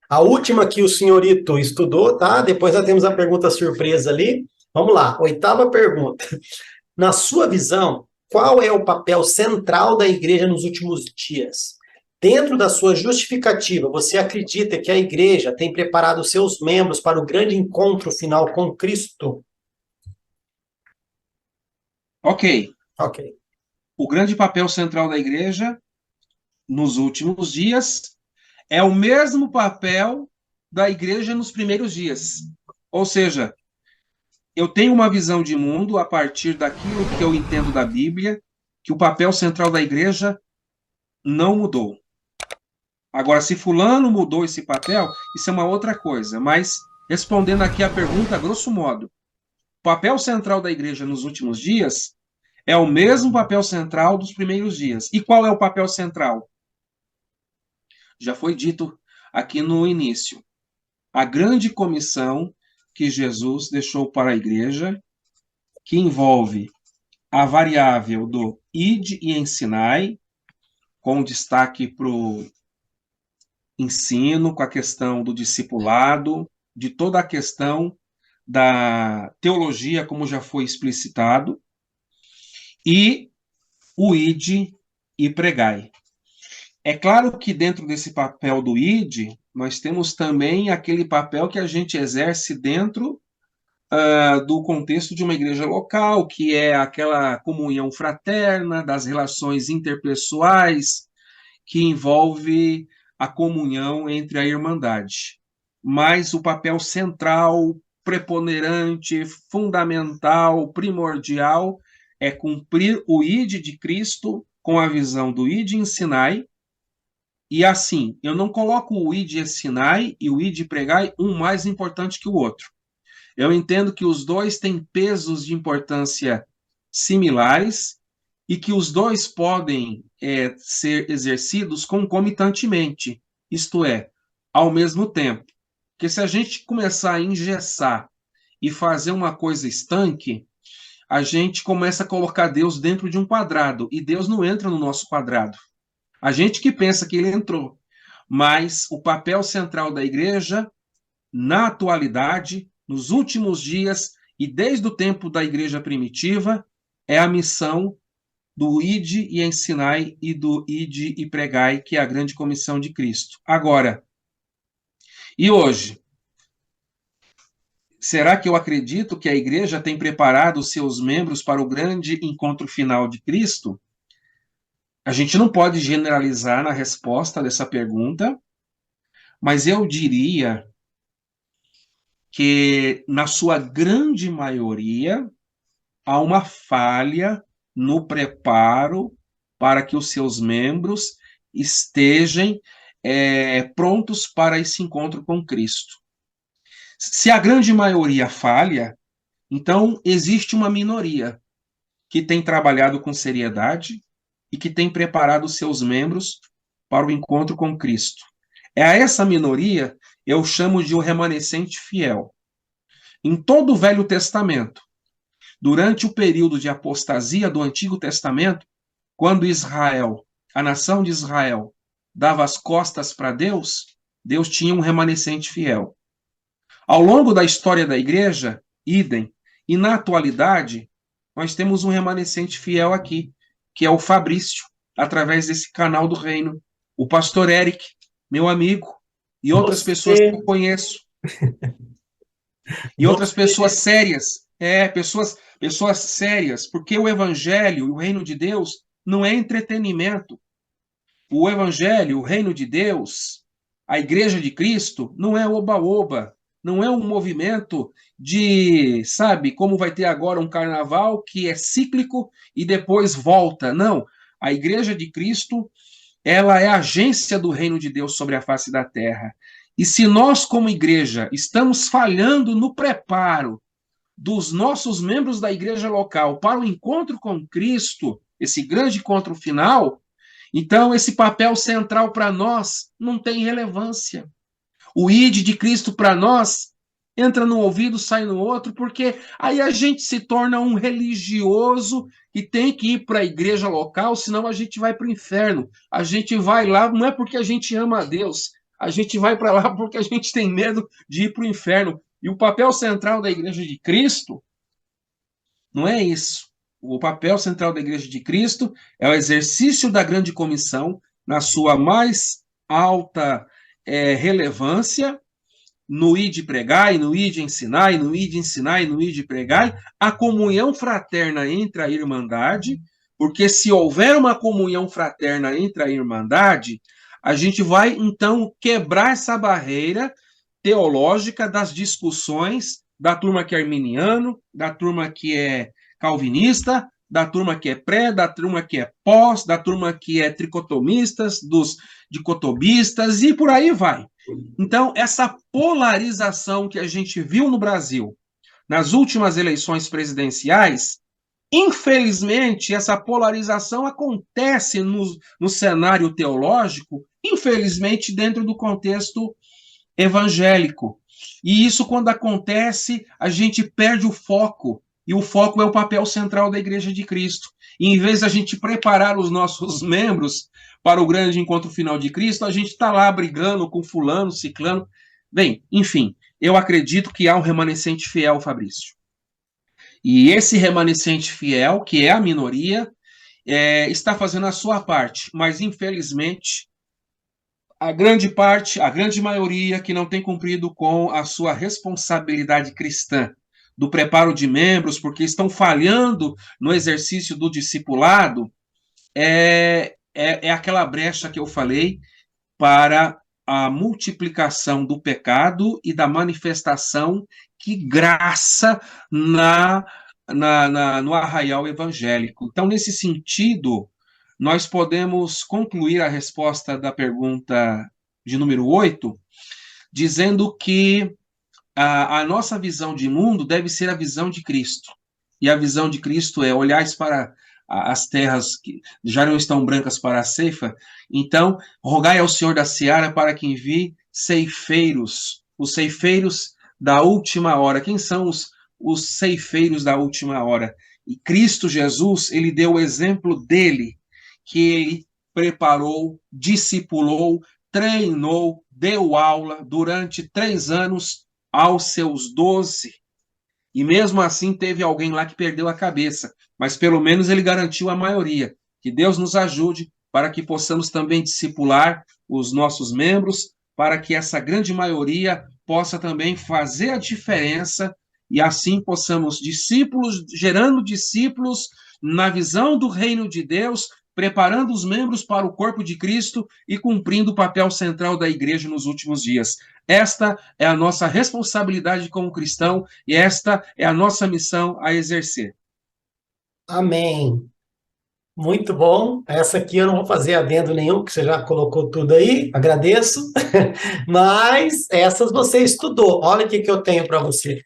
A última que o senhorito estudou, tá? Depois nós temos a pergunta surpresa ali. Vamos lá, oitava pergunta. Na sua visão, qual é o papel central da igreja nos últimos dias? Dentro da sua justificativa, você acredita que a igreja tem preparado seus membros para o grande encontro final com Cristo? Ok. Ok. O grande papel central da igreja nos últimos dias é o mesmo papel da igreja nos primeiros dias. Ou seja, eu tenho uma visão de mundo a partir daquilo que eu entendo da Bíblia, que o papel central da igreja não mudou. Agora, se fulano mudou esse papel, isso é uma outra coisa. Mas, respondendo aqui a pergunta, grosso modo, o papel central da igreja nos últimos dias é o mesmo papel central dos primeiros dias. E qual é o papel central? Já foi dito aqui no início. A grande comissão que Jesus deixou para a igreja, que envolve a variável do ide e ensinai, com destaque para o ensino, com a questão do discipulado, de toda a questão da teologia, como já foi explicitado, e o ide e pregai. É claro que dentro desse papel do ide, nós temos também aquele papel que a gente exerce dentro do contexto de uma igreja local, que é aquela comunhão fraterna, das relações interpessoais, que envolve a comunhão entre a irmandade. Mas o papel central, preponderante, fundamental, primordial, é cumprir o ide de Cristo com a visão do ide ensinai. E assim, eu não coloco o ide ensinai e o ide pregai um mais importante que o outro. Eu entendo que os dois têm pesos de importância similares e que os dois podem ser exercidos concomitantemente, isto é, ao mesmo tempo. Porque se a gente começar a engessar e fazer uma coisa estanque, a gente começa a colocar Deus dentro de um quadrado e Deus não entra no nosso quadrado. A gente que pensa que ele entrou, mas o papel central da igreja na atualidade, nos últimos dias e desde o tempo da igreja primitiva, é a missão do ide e ensinai e do ide e pregai, que é a grande comissão de Cristo. Agora, e hoje? Será que eu acredito que a igreja tem preparado os seus membros para o grande encontro final de Cristo? A gente não pode generalizar na resposta dessa pergunta, mas eu diria que, na sua grande maioria, há uma falha no preparo para que os seus membros estejam prontos para esse encontro com Cristo. Se a grande maioria falha, então existe uma minoria que tem trabalhado com seriedade e que tem preparado os seus membros para o encontro com Cristo. É a essa minoria eu chamo de o remanescente fiel. Em todo o Velho Testamento, durante o período de apostasia do Antigo Testamento, quando Israel, a nação de Israel, dava as costas para Deus, Deus tinha um remanescente fiel. Ao longo da história da igreja, idem, e na atualidade, nós temos um remanescente fiel aqui, que é o Fabrício, através desse canal do reino, o pastor Eric, meu amigo, e outras pessoas que Você, eu conheço, e outras pessoas você, sérias, pessoas sérias, porque o evangelho e o reino de Deus não é entretenimento. O evangelho, o reino de Deus, a igreja de Cristo não é oba-oba, não é um movimento de, sabe, como vai ter agora um carnaval que é cíclico e depois volta. Não, a igreja de Cristo, ela é a agência do reino de Deus sobre a face da terra. E se nós, como igreja, estamos falhando no preparo dos nossos membros da igreja local para o encontro com Cristo, esse grande encontro final, então esse papel central para nós não tem relevância. O id de Cristo para nós entra num ouvido, sai no outro, porque aí a gente se torna um religioso que tem que ir para a igreja local, senão a gente vai para o inferno. A gente vai lá, não é porque a gente ama a Deus, a gente vai para lá porque a gente tem medo de ir para o inferno. E o papel central da Igreja de Cristo não é isso. O papel central da Igreja de Cristo é o exercício da grande comissão na sua mais alta relevância, no ide pregai, no ide ensinai, no ide ensinai, no ide pregai, a comunhão fraterna entre a irmandade, porque se houver uma comunhão fraterna entre a irmandade, a gente vai, então, quebrar essa barreira teológica das discussões da turma que é arminiano, da turma que é calvinista, da turma que é pré, da turma que é pós, da turma que é tricotomistas, dos dicotobistas e por aí vai. Então, essa polarização que a gente viu no Brasil nas últimas eleições presidenciais, infelizmente, essa polarização acontece no cenário teológico, infelizmente, dentro do contexto evangélico. E isso, quando acontece, a gente perde o foco. E o foco é o papel central da Igreja de Cristo. E em vez de a gente preparar os nossos membros para o grande encontro final de Cristo, a gente está lá brigando com fulano, ciclano. Bem, enfim, eu acredito que há um remanescente fiel, Fabrício. E esse remanescente fiel, que é a minoria, está fazendo a sua parte, mas infelizmente a grande parte, a grande maioria que não tem cumprido com a sua responsabilidade cristã, do preparo de membros, porque estão falhando no exercício do discipulado, é aquela brecha que eu falei para a multiplicação do pecado e da manifestação que graça no arraial evangélico. Então, nesse sentido, nós podemos concluir a resposta da pergunta de número 8, dizendo que a nossa visão de mundo deve ser a visão de Cristo. E a visão de Cristo é olhar para as terras que já não estão brancas para a ceifa, então rogai ao Senhor da seara para que envie ceifeiros, os ceifeiros da última hora. Quem são os ceifeiros da última hora? E Cristo Jesus, ele deu o exemplo dele, que ele preparou, discipulou, treinou, deu aula durante 3 anos aos seus 12. E mesmo assim teve alguém lá que perdeu a cabeça, mas pelo menos ele garantiu a maioria. Que Deus nos ajude para que possamos também discipular os nossos membros, para que essa grande maioria possa também fazer a diferença e assim possamos discípulos, gerando discípulos na visão do reino de Deus, preparando os membros para o corpo de Cristo e cumprindo o papel central da igreja nos últimos dias. Esta é a nossa responsabilidade como cristão e esta é a nossa missão a exercer. Amém. Muito bom. Essa aqui eu não vou fazer adendo nenhum, porque você já colocou tudo aí, agradeço. Mas essas você estudou. Olha o que eu tenho para você.